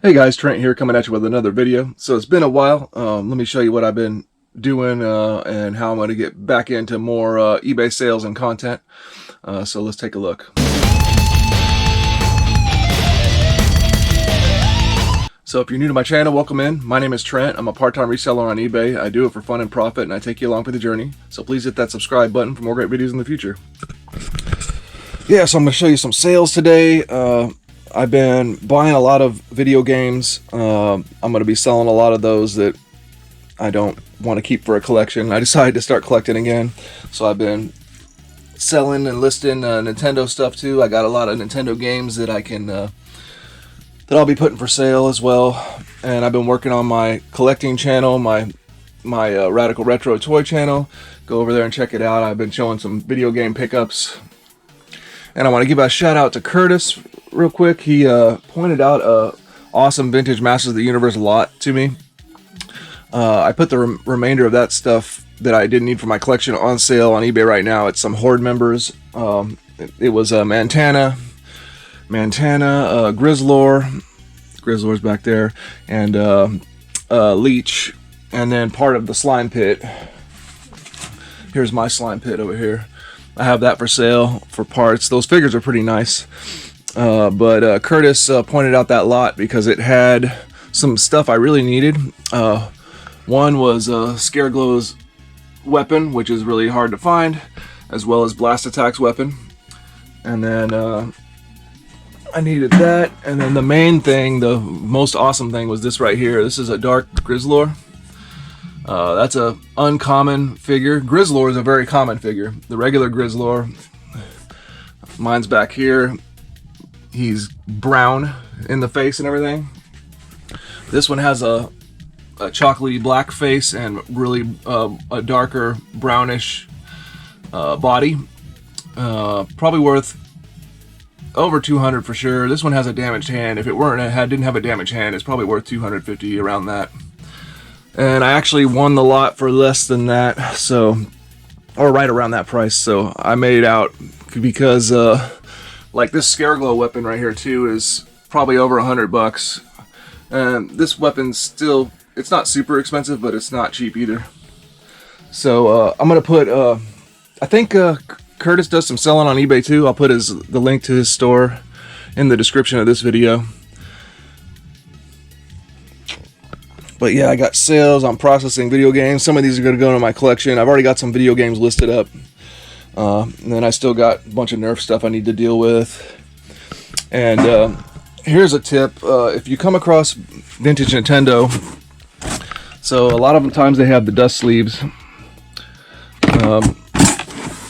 Hey guys, Trent here coming at you with another video. So it's been a while. Let me show you what I've been doing and how I'm going to get back into more eBay sales and content. So let's take a look. So if you're new to my channel, welcome in. My name is Trent. I'm a part-time reseller on eBay. I do it for fun and profit, and I take you along for the journey. So please hit that subscribe button for more great videos in the future. Yeah, so I'm going to show you some sales today. I've been buying a lot of video games. I'm going to be selling a lot of those that I don't want to keep for a collection. I decided to start collecting again, so I've been selling and listing Nintendo stuff too. I got a lot of Nintendo games that I can that I'll be putting for sale as well. And I've been working on my collecting channel, my Radical Retro toy channel. Go over there and check it out. I've been showing some video game pickups. And I want to give a shout out to Curtis real quick. He pointed out a awesome vintage Masters of the Universe lot to me. I put the remainder of that stuff that I didn't need for my collection on sale on eBay right now. It's some Horde members. It was Mantana, Grizzlor's back there, and Leech, and then part of the slime pit. Here's my slime pit over here. I have that for sale for parts. Those figures are pretty nice. But Curtis pointed out that lot because it had some stuff I really needed. One was Scareglow's weapon, which is really hard to find, as well as Blast Attack's weapon. And then I needed that. And then the main thing, the most awesome thing, was this right here. This is a Dark Grizzlor. That's a uncommon figure. Grizzlor is a very common figure. The regular Grizzlor, mine's back here. He's brown in the face and everything. This one has a chocolatey black face and really a darker brownish body. Probably worth over 200 for sure. This one has a damaged hand. If it didn't have a damaged hand, it's probably worth 250, around that. And I actually won the lot for less than that, so, or right around that price. So I made it out because like this Scareglow weapon right here too is probably over $100. And this weapon's still, it's not super expensive, but it's not cheap either. So I'm gonna put I think Curtis does some selling on eBay too. I'll put the link to his store in the description of this video. But yeah, I got sales on processing video games. Some of these are going to go into my collection. I've already got some video games listed up. And then I still got a bunch of Nerf stuff I need to deal with. And here's a tip. If you come across vintage Nintendo, so a lot of times they have the dust sleeves.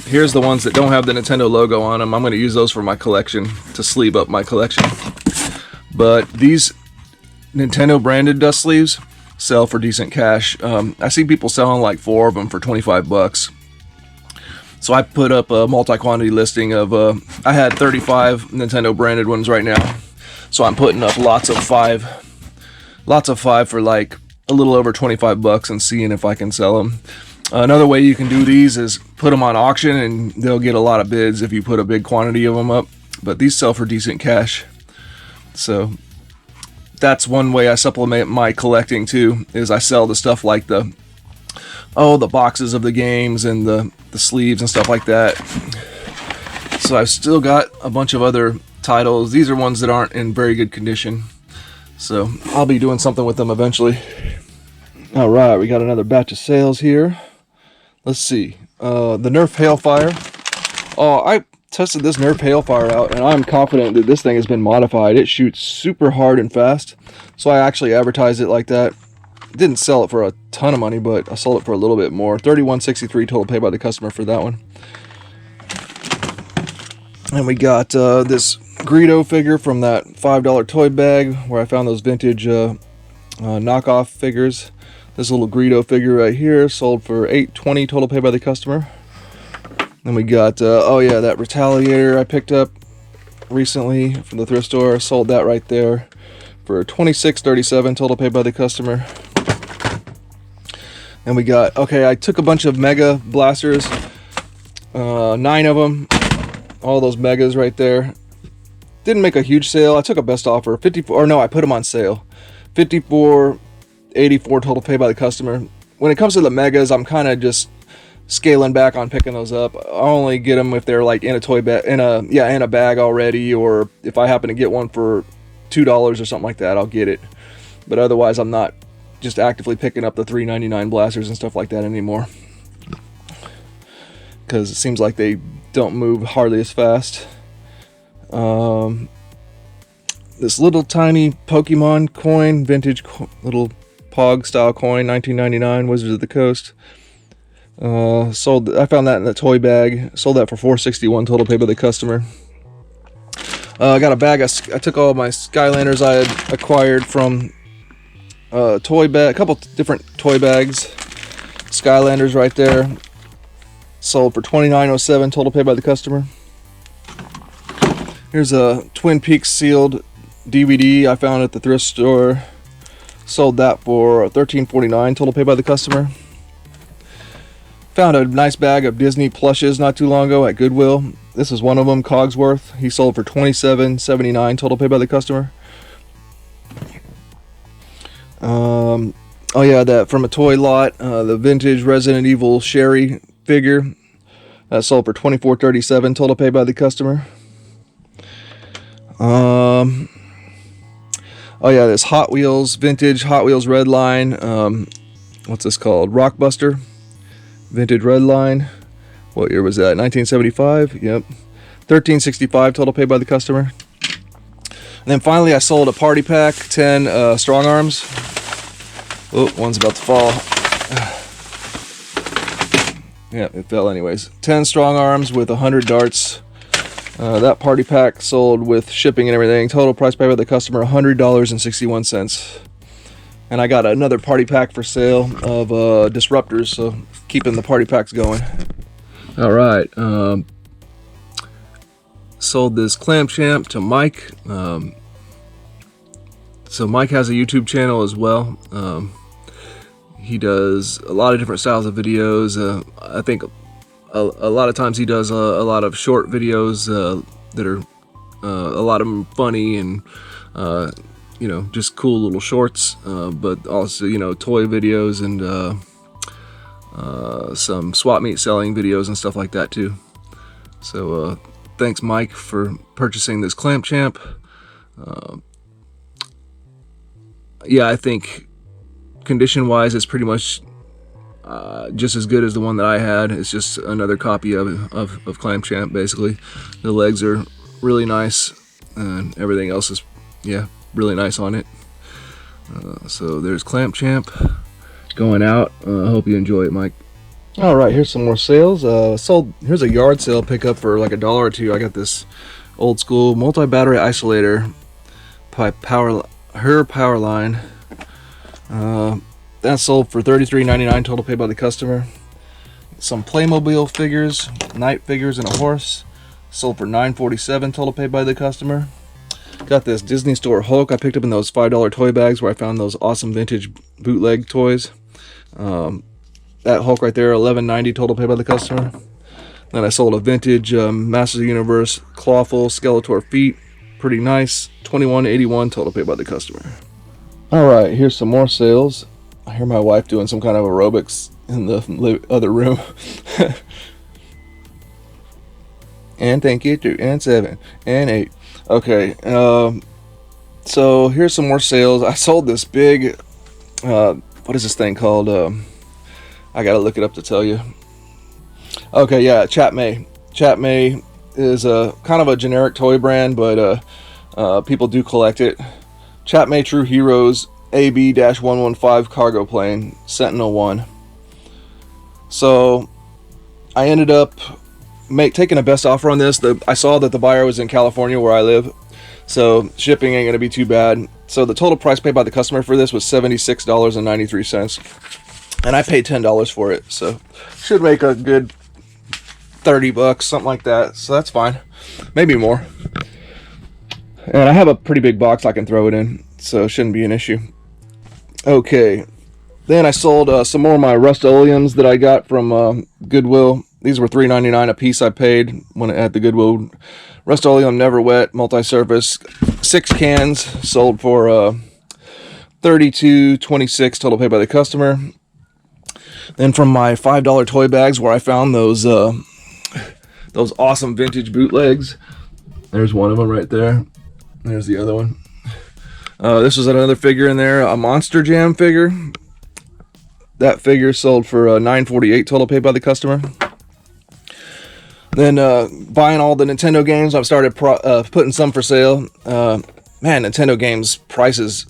Here's the ones that don't have the Nintendo logo on them. I'm going to use those for my collection, to sleeve up my collection. But these Nintendo branded dust sleeves sell for decent cash. I see people selling like 4 of them for 25 bucks. So I put up a multi-quantity listing of I had 35 Nintendo branded ones right now, so I'm putting up lots of 5 for like a little over 25 bucks and seeing if I can sell them. Another way you can do these is put them on auction, and they'll get a lot of bids if you put a big quantity of them up, but these sell for decent cash. So that's one way I supplement my collecting too, is I sell the stuff like the boxes of the games and the sleeves and stuff like that. So I've still got a bunch of other titles. These are ones that aren't in very good condition, so I'll be doing something with them eventually. Alright, we got another batch of sales here. Let's see. The Nerf Hailfire. I tested this Nerf Hailfire out, and I'm confident that this thing has been modified. It shoots super hard and fast, so I actually advertised it like that. Didn't sell it for a ton of money, but I sold it for a little bit more. $31.63 total pay by the customer for that one. And we got this Greedo figure from that $5 toy bag where I found those vintage knockoff figures. This little Greedo figure right here sold for $8.20 total pay by the customer. Then we got, oh yeah, that Retaliator I picked up recently from the thrift store. Sold that right there for $26.37 total paid by the customer. And we got, okay, I took a bunch of Mega Blasters, 9 of them, all those Megas right there. didn't make a huge sale. I took a best offer, 54, or no, I put them on sale, 54.84 total pay by the customer. When it comes to the megas, I'm kind of just scaling back on picking those up. I only get them if they're like in a toy bag, in a bag already, or if I happen to get one for $2 or something like that, I'll get it. But otherwise, I'm not just actively picking up the $3.99 blasters and stuff like that anymore, because it seems like they don't move hardly as fast. This little tiny Pokemon coin, vintage little Pog style coin, 1999, Wizards of the Coast. Sold. I found that in the toy bag. Sold that for $4.61 total pay by the customer. I got a bag. I took all my Skylanders I had acquired from toy bag, a couple different toy bags. Skylanders right there. Sold for $29.07 total pay by the customer. Here's a Twin Peaks sealed DVD I found at the thrift store. Sold that for $13.49 total pay by the customer. Found a nice bag of Disney plushes not too long ago at Goodwill. This is one of them, Cogsworth. He sold for $27.79 total pay by the customer. Oh yeah, that from a toy lot, the vintage Resident Evil Sherry figure. That sold for $24.37 total pay by the customer. Oh yeah, this Hot Wheels, vintage Hot Wheels Redline. What's this called? Rockbuster. Vintage Redline. What year was that? 1975. Yep. $13.65 total pay by the customer. And then finally, I sold a party pack, 10 strong arms. Oh, one's about to fall. Yeah, it fell anyways. 10 strong arms with 100 darts. That party pack sold with shipping and everything. Total price paid by the customer, $100.61. And I got another party pack for sale of disruptors, so keeping the party packs going. All right. Sold this Clam Champ to Mike. So Mike has a YouTube channel as well. He does a lot of different styles of videos. I think a lot of times he does a lot of short videos that are a lot of them funny and you know, just cool little shorts, but also, you know, toy videos and some swap meet selling videos and stuff like that too. So thanks Mike for purchasing this Clamp Champ. Yeah, I think condition wise it's pretty much just as good as the one that I had. It's just another copy of Clam Champ basically. The legs are really nice and everything else is, yeah, really nice on it. So there's Clamp Champ going out. I hope you enjoy it, Mike. All right, here's some more sales. Here's a yard sale pickup for like $1 or $2. I got this old school multi-battery isolator by Power Line. That sold for $33.99 total paid by the customer. Some Playmobil figures, knight figures, and a horse. Sold for $9.47 total paid by the customer. Got this Disney Store Hulk I picked up in those $5 toy bags where I found those awesome vintage bootleg toys. That Hulk right there, $11.90 total paid by the customer. Then I sold a vintage Masters of the Universe Clawful Skeletor feet. Pretty nice, $21.81 total paid by the customer. Alright, here's some more sales. I hear my wife doing some kind of aerobics in the other room. And thank you, 2, and 7, and 8. Okay, so here's some more sales. I sold this big, what is this thing called? I gotta look it up to tell you. Okay, yeah, Chatmay. Chatmay is a kind of a generic toy brand, but people do collect it. Chatmay True Heroes AB-115 cargo plane, Sentinel 1. So I ended up taking a best offer on this. I saw that the buyer was in California where I live, so shipping ain't gonna be too bad. So the total price paid by the customer for this was $76.93, and I paid $10 for it, so should make a good $30, something like that. So that's fine, maybe more. And I have a pretty big box I can throw it in, so it shouldn't be an issue. Okay, then I sold some more of my Rust-Oleums that I got from Goodwill. These were $3.99 a piece I paid when at the Goodwill Rust-Oleum Never Wet multi-surface, 6 cans, sold for $32.26, total paid by the customer. Then from my $5 toy bags, where I found those awesome vintage bootlegs. There's one of them right there. There's the other one. This was another figure in there, a Monster Jam figure. That figure sold for $9.48, total paid by the customer. Then buying all the Nintendo games, I've started putting some for sale. Man, Nintendo games prices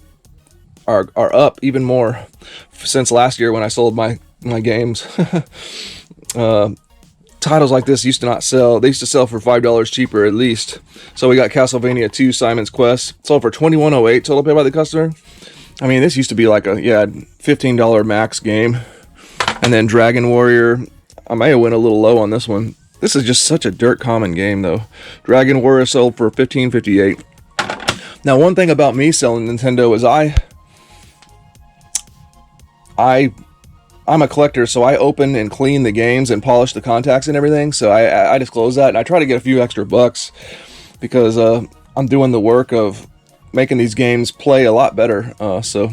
are up even more since last year when I sold my games. Titles like this used to not sell. They used to sell for $5 cheaper at least. So we got Castlevania 2 Simon's Quest, sold for $21.08, total paid by the customer. I mean, this used to be like a $15 max game. And then Dragon Warrior, I may have went a little low on this one. This is just such a dirt common game though. Dragon Warrior sold for $15.58. Now, one thing about me selling Nintendo is I'm a collector, so I open and clean the games and polish the contacts and everything. So I disclose that, and I try to get a few extra bucks because I'm doing the work of making these games play a lot better. So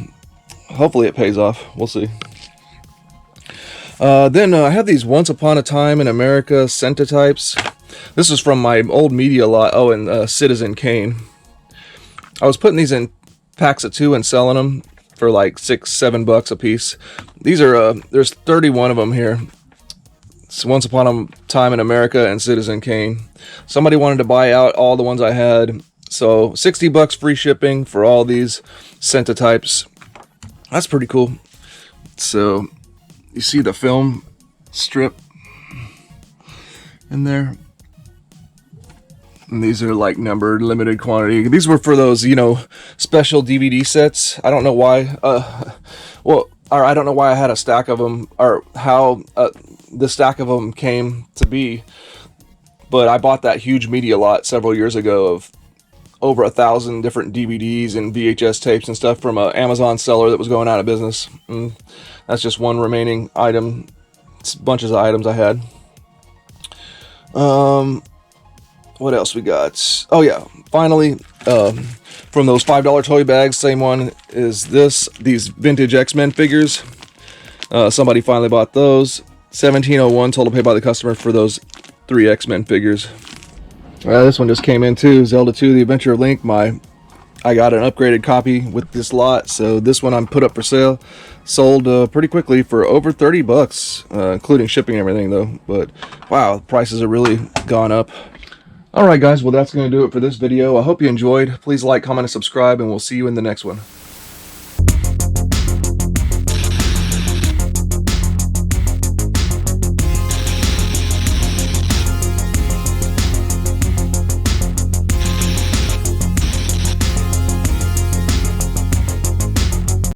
hopefully it pays off. We'll see. Then I have these Once Upon a Time in America Centitypes. This is from my old media lot. Oh, and Citizen Kane. I was putting these in packs of 2 and selling them for like $6-7 a piece. These are there's 31 of them here. It's Once Upon a Time in America and Citizen Kane. Somebody wanted to buy out all the ones I had, so $60 free shipping for all these Centitypes. That's pretty cool. So you see the film strip in there. And these are like numbered, limited quantity. These were for those, special DVD sets. I don't know why. I don't know why I had a stack of them, or how the stack of them came to be. But I bought that huge media lot several years ago of over 1,000 different DVDs and VHS tapes and stuff from an Amazon seller that was going out of business. And that's just one remaining item. It's bunches of items I had. What else we got? Oh yeah, finally, from those $5 toy bags, same one is these vintage X-Men figures. Somebody finally bought those. $17.01 total paid by the customer for those 3 X-Men figures. This one just came in too. Zelda 2: The Adventure of Link. I got an upgraded copy with this lot, so this one I'm put up for sale. Sold pretty quickly for over $30, including shipping and everything though. But wow, prices have really gone up. Alright guys, well that's going to do it for this video. I hope you enjoyed. Please like, comment, and subscribe, and we'll see you in the next one.